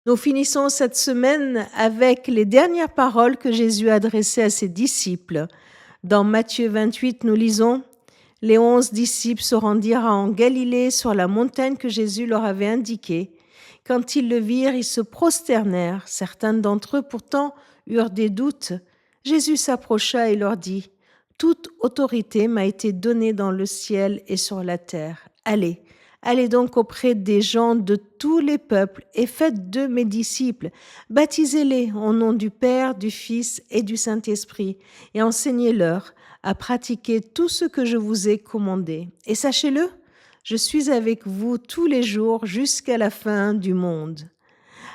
Nous finissons cette semaine avec les dernières paroles que Jésus a adressées à ses disciples. Dans Matthieu 28, nous lisons « Les 11 disciples se rendirent en Galilée sur la montagne que Jésus leur avait indiquée. Quand ils le virent, ils se prosternèrent. Certains d'entre eux pourtant eurent des doutes. Jésus s'approcha et leur dit « Toute autorité m'a été donnée dans le ciel et sur la terre. Allez, allez donc auprès des gens de tous les peuples et faites d'eux mes disciples. Baptisez-les au nom du Père, du Fils et du Saint-Esprit et enseignez-leur à pratiquer tout ce que je vous ai commandé. Et sachez-le, je suis avec vous tous les jours jusqu'à la fin du monde. »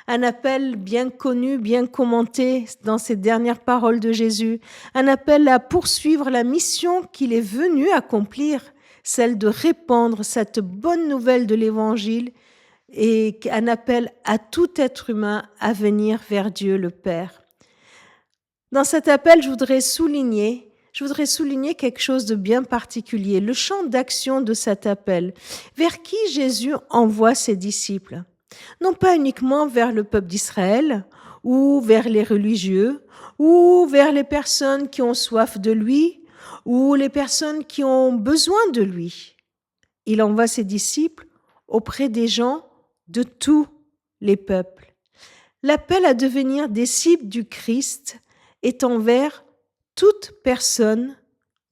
Un appel bien connu, bien commenté dans ces dernières paroles de Jésus, un appel à poursuivre la mission qu'il est venu accomplir, celle de répandre cette bonne nouvelle de l'Évangile, et un appel à tout être humain à venir vers Dieu le Père. Dans cet appel, je voudrais souligner quelque chose de bien particulier, le champ d'action de cet appel. Vers qui Jésus envoie ses disciples ? Non pas uniquement vers le peuple d'Israël, ou vers les religieux, ou vers les personnes qui ont soif de lui, ou les personnes qui ont besoin de lui. Il envoie ses disciples auprès des gens de tous les peuples. L'appel à devenir disciples du Christ est envers toute personne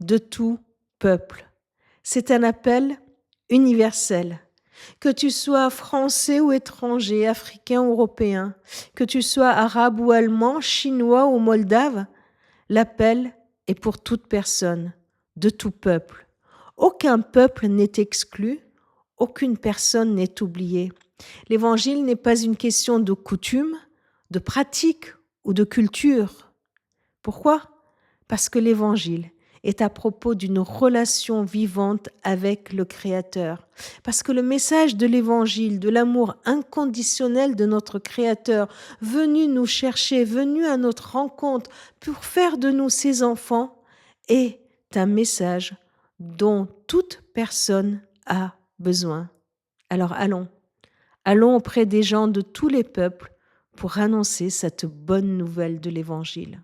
de tout peuple. C'est un appel universel. Que tu sois français ou étranger, africain ou européen, que tu sois arabe ou allemand, chinois ou moldave, l'appel est pour toute personne, de tout peuple. Aucun peuple n'est exclu, aucune personne n'est oubliée. L'évangile n'est pas une question de coutume, de pratique ou de culture. Pourquoi ? Parce que l'évangile est à propos d'une relation vivante avec le Créateur. Parce que le message de l'Évangile, de l'amour inconditionnel de notre Créateur, venu nous chercher, venu à notre rencontre pour faire de nous ses enfants, est un message dont toute personne a besoin. Alors allons auprès des gens de tous les peuples pour annoncer cette bonne nouvelle de l'Évangile.